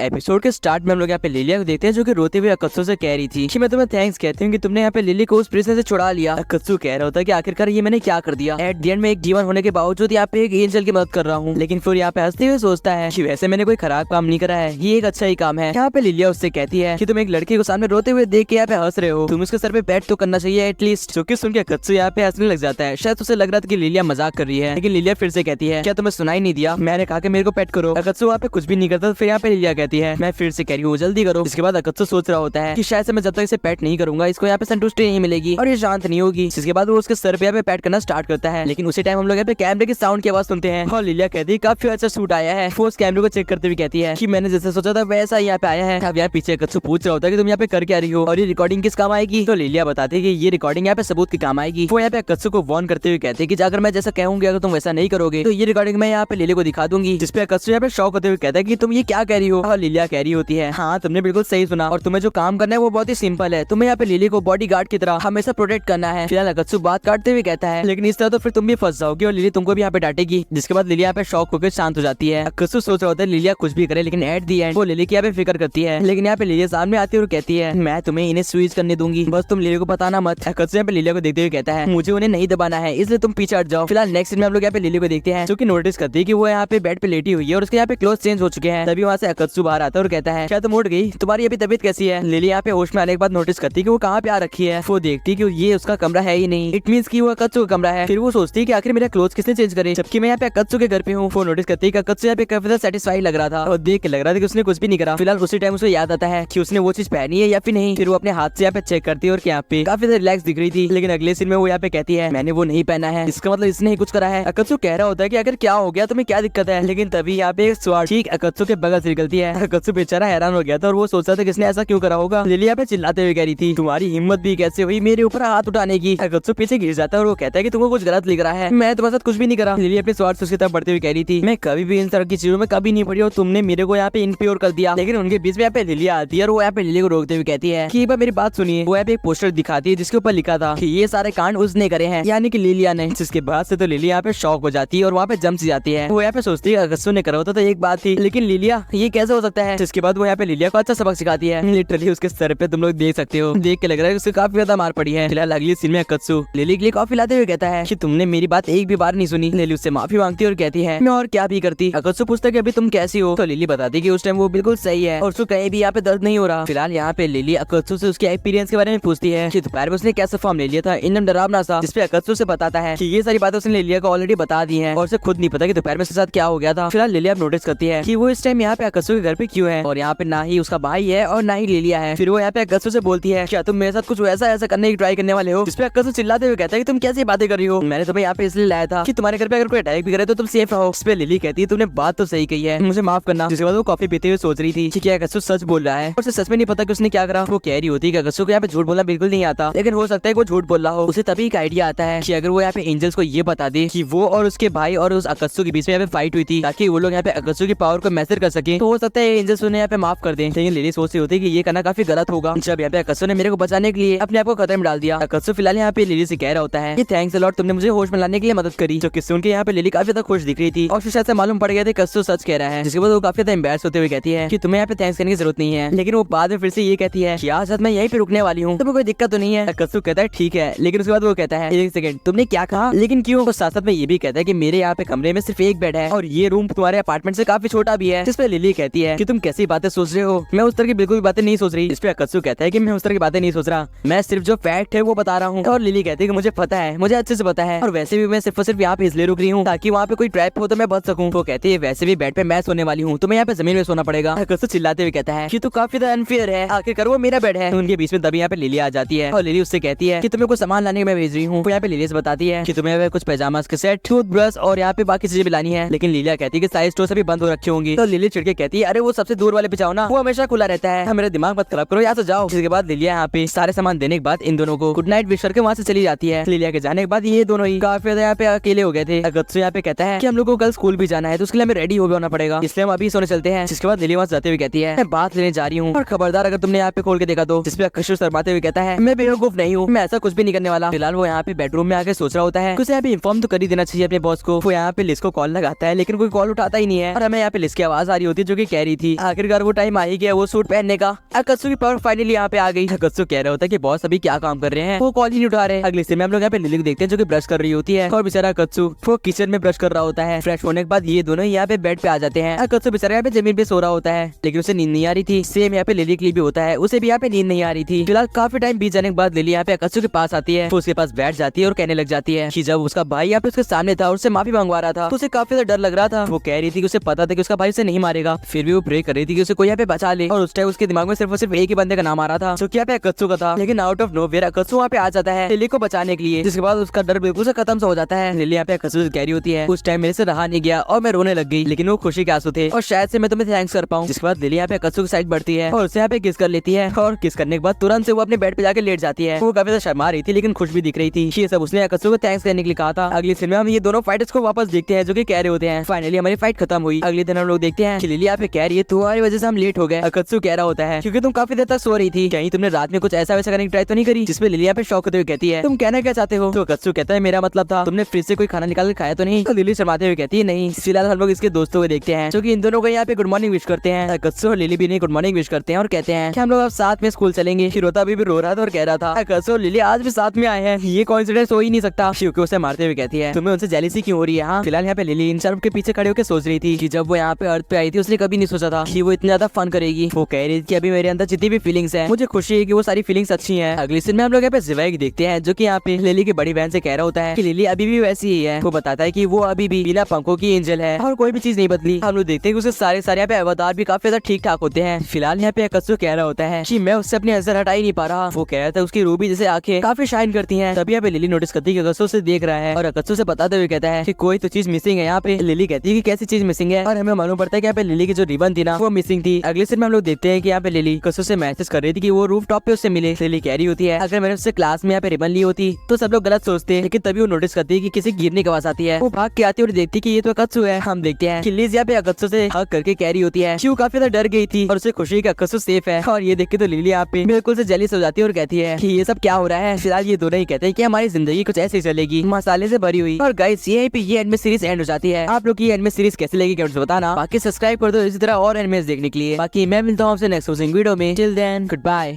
Episode के start में हम लोग यहाँ पे लिलिया को देखते हैं जो कि रोते हुए अकत्सु से कह रही थी कि मैं तुम्हें थैंक्स कहती हूँ कि तुमने यहाँ पे लिली को उस प्रिजन से छुड़ा लिया। अकत्सु कह रहा होता है कि आखिरकार ये मैंने क्या कर दिया। एट द एंड में एक डीमन होने के बावजूद यहाँ पे एक एंजल की मदद कर रहा हूँ, लेकिन फिर यहाँ पे हंसते हुए सोचता है कि वैसे मैंने कोई खराब काम नहीं करा है, ये एक अच्छा ही काम है। यहाँ पे लिलिया उससे कहती है कि तुम एक लड़के को सामने रोते हुए देख के यहाँ पे हंस रहे हो, तुम उसके सर पे बैठ तो करना चाहिए एटलीस्ट। जो कि सुन के अकत्सु यहाँ पे हंसने लग जाता है। शायद उसे लग रहा था कि लिलिया मजाक कर रही है, लेकिन लिलिया फिर से कहती है क्या तुम्हें सुनाई नहीं दिया, मैंने कहा कि मेरे को पेट करो। अकत्सु वहाँ पे कुछ भी नहीं करता। फिर यहाँ पे लिलिया कहती है मैं फिर से कह रही हूँ जल्दी करो। इसके बाद अकत्सु सोच रहा होता है कि शायद से मैं जब तक इसे पेट नहीं करूंगा इसको यहाँ पे संतुष्टि नहीं मिलेगी और ये शांत नहीं होगी। इसके बाद वो उसके सर पे यहाँ पे पेट करना स्टार्ट करता है, लेकिन उसी टाइम हम लोग यहाँ पे कैमरे की साउंड की आवाज सुनते हैं और लिलिया कहती है काफी अच्छा शूट आया है। वो उस कैमरे को चेक करते हुए कहती है कि मैंने जैसे सोचा था वैसा यहाँ पे आया है। अब यहाँ पीछे अकत्सु पूछ रहा होता है कि तुम यहाँ पे कर क्या रही हो और ये रिकॉर्डिंग किस काम आएगी। तो लिलिया बताती है कि ये रिकॉर्डिंग यहाँ पे सबूत के काम आएगी। वो यहाँ पे अकत्सु को वार्न करते हुए कहते हैं कि अगर मैं जैसा कहूंगी अगर तुम वैसा नहीं करोगे तो ये रिकॉर्डिंग मैं यहाँ पे लिली को दिखा दूंगी। जिसपे अकत्सु यहाँ पे शॉक होते हुए कहता है कि तुम ये क्या कह रही हो। और लिलिया कह रही होती है हाँ तुमने बिल्कुल सही सुना और तुम्हें जो काम करना है वो बहुत ही सिंपल है, तुम्हें यहाँ पे लिली को बॉडी गार्ड की तरह हमेशा प्रोटेक्ट करना है। फिलहाल अकत्सु बात काटते हुए कहता है लेकिन इस तरह तो फिर तुम भी फंस जाओगे और लिली तुमको भी यहाँ पे डांटेगी। जिसके बाद लिलिया यहाँ पे शॉक होकर शांत हो जाती है। अकत्सु सोच रहा होता है लिलिया कुछ भी करे, लेकिन एट दी एंड वो लिली की यहाँ पे फिक्र करती है। लेकिन यहाँ पे लिलिया सामने आती है और कहती है मैं तुम्हें इन्हें स्विच करने दूंगी, बस तुम लिली को बताना मत। अकत्सु यहाँ पे लिलिया को देखते हुए कहता है मुझे उन्हें नहीं दबाना है इसलिए तुम पीछे हट जाओ। फिलहाल नेक्स्ट में हम लोग यहाँ पे लिली को देखते हैं जो कि नोटिस करती है कि वो यहाँ पे बेड पे लेटी हुई है और उसके यहाँ पे क्लोथ चेंज हो चुके हैं। तभी वहाँ से अकत्सु बाहर आता है और कहता है क्या तुम उठ गई, तुम्हारी अभी तबीयत कैसी है। लिली यहाँ पे होश में आने के बाद नोटिस करती है कि वो कहाँ पे आ रखी है। वो देखती है कि ये उसका कमरा है ही नहीं, इट मींस कि वो अकत्सु का कमरा है। फिर वो सोचती है कि आखिर मेरा क्लोथ किसने चेंज करे जबकि मैं यहाँ पे अकत्सु के घर पे हूँ। वो नोटिस करती है कि अकत्सु यहाँ पे काफी ज्यादा सेटिस्फाइड लग रहा था और देख के लग रहा था कि उसने कुछ भी नहीं करा। फिलहाल उसी टाइम उसे याद आता है कि उसने वो चीज पहनी है या फिर नहीं। फिर वो अपने हाथ से यहाँ पे चेक करती है और यहाँ पे काफी ज्यादा रिलैक्स दिख रही थी, लेकिन अगले सीन में वो यहाँ पे कहती है मैंने वो नहीं पहना है, इसका मतलब इसने ही कुछ करा है। अकत्सु कह रहा होता है कि अगर क्या हो गया तुम्हें क्या दिक्कत है, लेकिन तभी यहाँ पे एक स्वार्ड ठीक अकत्सु के बगल से निकलती है। अकत्सु बेचारा हैरान हो गया था और वो सोच रहा था किसने ऐसा क्यों करा होगा। लिली यहाँ पे चिल्लाते हुए कह रही थी तुम्हारी हिम्मत भी कैसे हुई मेरे ऊपर हाथ उठाने की। अकत्सु पीछे गिर जाता है और वो कहता है कि तुमको कुछ गलत लिख रहा है, मैं तुम्हारे साथ कुछ भी नहीं करा। लिली अपने स्वार्थ उसकी तरफ बढ़ते हुए कह रही थी मैं कभी भी इन तरह की चीजों में कभी नहीं पड़ी और तुमने मेरे को यहाँ पे इनप्योर कर दिया। लेकिन उनके बीच में यहाँ पे लिलिया आती है और वो यहाँ पे लिली को रोकते हुए कहती है कि मेरी बात सुनिए। वो यहाँ पे एक पोस्टर दिखाती है जिसके ऊपर लिखा था कि ये सारे कांड उसने करे हैं, यानी कि लिलिया ने। जिसके बाद से तो लिली यहाँ पे शॉक हो जाती है और वहाँ पे जम सी जाती है। वो यहाँ पे सोचती है अकत्सु ने करा होता तो एक बात थी, लेकिन लिलिया ये कैसे हो सकता है। जिसके बाद वो यहाँ पे लिलिया को अच्छा सबक सिखाती है। लिटरली उसके सर पे तुम लोग देख सकते हो, देख के लग रहा है उससे काफी ज्यादा मार पड़ी है। फिलहाल अगली सीन में अकत्सु लिली के लिए कॉफी लाते हुए कहता है कि तुमने मेरी बात एक भी बार नहीं सुनी। लिली उससे माफी मांगती है और कहती है मैं और क्या भी करती। अकत्सु पूछता है कि अभी तुम कैसी हो, तो लिली बताती है कि उस टाइम वो बिल्कुल सही है और उसको कहीं भी यहाँ पे दर्द नहीं हो रहा। फिलहाल यहाँ पे लिली अकत्सु से उसके एक्सपीरियंस के बारे में पूछती है कि दोपहर में उसने कैसा फॉर्म ले लिया था एकदम डरावना सा। जिसपे अकत्सु से बताता है कि ये सारी बातें उसने लिलिया को ऑलरेडी बता दी है और उसे खुद नहीं पता कि दोपहर में उसके साथ क्या हो गया था। फिलहाल लिलिया नोटिस करती है कि वो इस टाइम यहाँ पे अकत्सु के घर पे क्यों है और यहाँ पे ना ही उसका भाई है और ना ही लिलिया है। फिर वो यहाँ पे अकत्सु से बोलती है क्या तुम मेरे साथ कुछ वैसा ऐसा करने की ट्राई करने वाले हो। जिसपे अकत्सु चिल्लाते हुए कहता है कि तुम कैसी बातें कर रही हो, मैंने तुम्हें यहाँ पे इसलिए लाया था कि तुम्हारे घर पे अगर कोई अटैक भी करे तो तुम सेफ रहो। इस पे लिली कहती है तुमने बात तो सही कही है, मुझे माफ करना। जिसके बाद वो कॉफी पीते हुए सोच रही थी कि क्या अकत्सु सच बोल रहा है और उसे सच में नहीं पता कि उसने क्या करा। वो कह रही होती है कि अकत्सु को यहाँ पे झूठ बोलना बिल्कुल नहीं आता, लेकिन हो सकता है वो झूठ बोल रहा हो। उसे तभी एक आइडिया आता है कि अगर वो यहाँ पे एंजल्स को ये बता दे कि वो और उसके भाई और उस अकत्सु के बीच में यहाँ पे फाइट हुई थी ताकि वो लोग यहाँ पे अकत्सु की पावर को मैसर कर सके, तो हो सकता है एंजल्स उन्हें यहाँ पे माफ कर दें। लेकिन लिली सोच रही होती है कि ये करना काफी गलत होगा जब यहाँ पे अकत्सु ने मेरे को बचाने के लिए अपने आप को खतरे में डाल दिया। अकत्सु फिलहाल यहाँ पे लिली से कह रहा होता है कि थैंक्स अ लॉट, तुमने मुझे होश में लाने के लिए मदद करी। जो कि सुन के यहाँ पे लिली काफी ज्यादा खुश दिख रही थी और फिर शायद से मालूम पड़ गया था अकत्सु सच कह रहा है। जिसके बाद वो काफी ज्यादा एम्बैरेस होते हुए कहती है कि तुम्हें यहाँ पे थैंक्स करने की जरूरत नहीं है। लेकिन वो बाद में फिर से ये कहती है कि आज रात मैं यहीं पे रुकने वाली हूँ, तुम्हें कोई दिक्कत तो नहीं है। अकत्सु कहता है ठीक है, लेकिन उसके बाद वो कहता है एक सेकंड तुमने क्या कहा, लेकिन क्यों। तो साथ साथ में ये भी कहता है कि मेरे यहाँ पे कमरे में सिर्फ एक बेड है और ये रूम तुम्हारे अपार्टमेंट से काफी छोटा भी है। जिस पे लिली कहती है कि तुम कैसी बातें सोच रहे हो, मैं उस तरह की बिल्कुल भी बातें नहीं सोच रही। इस पे अकत्सु कहता है कि मैं उस तरह की बातें नहीं सोच रहा, मैं सिर्फ जो फैक्ट है वो बता रहा हूँ। और लिली कहती है कि मुझे पता है, मुझे अच्छे से पता है, और वैसे भी मैं सिर्फ और सिर्फ यहाँ पे इसलिए रुक रही हूँ ताकि वहाँ पे कोई ट्रैप हो तो मैं बच सकूँ। वो कहती है वैसे भी बेड पे मैं सोने वाली हूँ, तुम्हें यहाँ पे जमीन में सोना पड़ेगा। अकत्सु चिल्लाते हुए कहता है कि तू काफी अनफेयर है, आखिरकार वो मेरा बेड है। उनके बीच में तभी यहाँ पे लिली आ जाती है और लिली उससे कहती है कि तुम्हें कुछ सामान लाने मैं भेज रही हूँ। यहाँ पे लिली से बताती है कि तुम्हें कुछ पैजामा के सेट, टूथब्रश और यहाँ पे बाकी चीजें भी लानी है। लेकिन लिलिया कहती है कि सारी स्टोर सभी बंद हो रखी होंगी। तो लिली चिड़के कहती है अरे वो सबसे दूर वाले पे जाओ ना, वो हमेशा खुला रहता है, मेरा दिमाग मत खराब करो, यहाँ से जाओ। इसके बाद लिलिया यहाँ पे सारे सामान देने के बाद इन दोनों को गुड नाइट विश करके वहाँ से चली जाती है। लिलिया के जाने के बाद ये दोनों ही काफी यहाँ पे अकेले हो गए थे। अकत्सु यहाँ पे कहता है कि हम लोग को कल स्कूल भी जाना है तो उसके लिए हमें रेडी हो होना पड़ेगा, इसलिए हम अभी सोने चलते हैं। जिसके बाद लिली वहाँ जाते हुए कहती है मैं बात लेने जा रही हूँ और खबरदार अगर तुमने यहाँ पे खोल के देखा तो। जिसपे अकत्सु शर्माते हुए कहता है मैं बेवकूफ नहीं हूँ, मैं ऐसा कुछ भी नहीं करने वाला। फिलहाल वो यहाँ पे बेडरूम में आके सोच रहा होता है उसे यहाँ पे इन्फॉर्म तो कर ही देना चाहिए अपने बॉस को। वो यहाँ पे लिस को कॉल लगाता है लेकिन कोई कॉल उठाता ही नहीं है और हमें यहाँ पे लिस की आवाज आ रही होती है जो कि कह रही रही थी। आखिरकार वो टाइम आ ही गया वो सूट पहनने का। अकत्सु की पावर फाइनली यहाँ पे आ गई। अकत्सु कह रहा होता है कि बॉस अभी क्या काम कर रहे हैं, वो कॉल ही नहीं उठा रहे। अगले सीन में हम लोग यहाँ पे लिली को देखते हैं जो कि ब्रश कर रही होती है और बेचारा अकत्सु वो किचन में ब्रश कर रहा होता है। फ्रेश होने के बाद ये दोनों यहाँ पे बेड पे आ जाते हैं। अकत्सु बेचारा यहाँ पे जमीन पे सो रहा होता है लेकिन उसे नींद नहीं आ रही थी। सेम यहाँ पे लिली के लिए भी होता है, उसे भी यहाँ पे नींद नहीं आ रही थी। फिलहाल काफी टाइम बीत जाने के बाद लिली यहाँ पे अकत्सु के पास आती है, उसके पास बैठ जाती है और कहने लग जाती है कि जब उसका भाई यहाँ पे उसके सामने था और उससे माफी मंगवा रहा था तो उसे काफी ज्यादा डर लग रहा था। वो कह रही थी कि उसे पता था कि उसका भाई उसे नहीं मारेगा, फिर भी वो प्रे कर रही थी कि उसे कोई यहाँ पे बचा ले। और उस टाइम उसके दिमाग में सिर्फ और सिर्फ एक ही बंदे का नाम आ रहा था जो कि यहाँ पे अकत्सु का था। लेकिन आउट ऑफ नोवेयर अकत्सु वहाँ पे आ जाता है लिली को बचाने के लिए, जिसके बाद उसका डर बिल्कुल से खत्म हो जाता है। लिली यहाँ पे अकत्सु से कह रही होती है उस टाइम मेरे से रहा नहीं गया और मैं रोने लग गई, लेकिन वो खुशी के आंसू थे और शायद से मैं तुम्हें थैंक्स कर पाऊँ। जिसके बाद लिली यहाँ पे अकत्सु की साइड बढ़ती है और उसे यहाँ पे किस कर लेती है और किस करने के बाद तुरंत से वो अपने बेड पे जाके लेट जाती है। वो काफी ज्यादा शर्मा रही थी लेकिन खुश भी दिख रही थी। ये सब उसने अकत्सु को थैंक्स करने के लिए कहा था। अगली सीन में हम ये दोनों फाइटर्स को वापस देखते हैं जो कि कह रहे होते हैं फाइनली हमारी फाइट खत्म हुई। अगले दिन हम लोग देखते हैं कि लिली यहाँ पे कह रही है तुम्हारी वजह से हम लेट हो गए। अकत्सु कह रहा होता है क्योंकि तुम काफी देर तक सो रही थी, कहीं तुमने रात में कुछ ऐसा वैसा करने की ट्राई तो नहीं करी। जिसमें लिली यहाँ पे शौक होते हुए कहती है तुम कहना क्या चाहते हो। तो अकत्सु कहता है मेरा मतलब था तुमने फ्रिज से कोई खाना निकाल के खाया तो नहीं। तो लिली शर्माते हुए कहती है नहीं। फिलहाल हम लोग इसके दोस्तों को देखते हैं जो कि इन दोनों को यहाँ पे गुड मॉर्निंग विश करते हैं। अकत्सु और लिली भी नहीं गुड मॉर्निंग विश करते हैं और कहते हैं कि हम लोग अब साथ में स्कूल चलेंगे। हिरोता भी रो रहा था और कह रहा था अकत्सु और लिली आज भी साथ में आए हैं, ये कोइंसिडेंस हो ही नहीं सकता। क्योंकि उसे मारते हुए कहती है तुम्हें उनसे जेलसी क्यों हो रही है। हाँ फिलहाल यहाँ पे लिली इन सब के पीछे खड़े होकर सोच रही थी कि जब वो यहाँ पे अर्थ पे आई थी उसने कभी नहीं सोचा था कि वो इतना ज्यादा फन करेगी। वो कह रही थी कि अभी मेरे अंदर जितनी भी फीलिंग्स है मुझे खुशी है कि वो सारी फीलिंग्स अच्छी हैं। अगली सीन में हम लोग यहाँ पे जिवाई देखते हैं जो कि यहाँ पे लिली की बड़ी बहन से कह रहा होता है कि लिली अभी भी वैसी ही है। वो बताता है कि वो अभी भी बिना पंखों की एंजल है और कोई भी चीज नहीं बदली। हम लोग देखते हैं कि उसके सारे यहाँ पे अवतार भी काफी ज्यादा ठीक ठाक होते हैं। फिलहाल यहाँ पे अकत्सु कह रहा होता है कि मैं उससे अपनी नजर हटा ही नहीं पा रहा। वो कह रहा था उसकी रूबी जैसे आंखें काफी शाइन करती हैं। तभी यहाँ पे लिली नोटिस करती है कि अकत्सु उसे देख रहा है और अकत्सु से बताते हुए कहता है कि कोई तो चीज मिसिंग है यहाँ पे। लिली कहती है कि कैसी चीज मिसिंग है और हमें मालूम पड़ता है कि यहाँ पे लिली की जो रिबन थी ना वो मिसिंग थी। अगले सीन में हम लोग देखते हैं कि यहाँ पे लिली अकत्सु से मैसेज कर रही थी कि वो रूफ टॉप पे उससे मिले। लिली कह रही होती है अगर मैंने उससे क्लास में यहाँ पे रिबन ली होती तो सब लोग गलत सोचते, लेकिन तभी वो नोटिस करती है कि किसी गिरने की आवाज आती है। वो भाग के आती है और देखती है कि ये तो अकत्सु है। हम देखते हैं कि लिज यहाँ पे अकत्सु से हग करके कह रही होती है कि वो काफी ज्यादा डर गई थी और उसे खुशी कि अकत्सु सेफ है। और ये देख के तो लिली यहाँ पे बिल्कुल से जेलिस हो जाती है और कहती है कि ये सब क्या हो रहा है। फिलहाल ये दोनों ही कहते हैं कि हमारी जिंदगी कुछ ऐसे ही चलेगी, मसाले से भरी हुई। और गाइस यहीं पे ये एनिमे सीरीज एंड हो जाती है। आप लोग की एनिमे सीरीज कैसी लगी कमेंट्स में बताना। बाकी सब्सक्राइब कर दो इसी तरह और एनिमेस देखने के लिए। बाकी मैं मिलता हूँ आपसे नेक्स्ट वीडियो में। Till then good bye.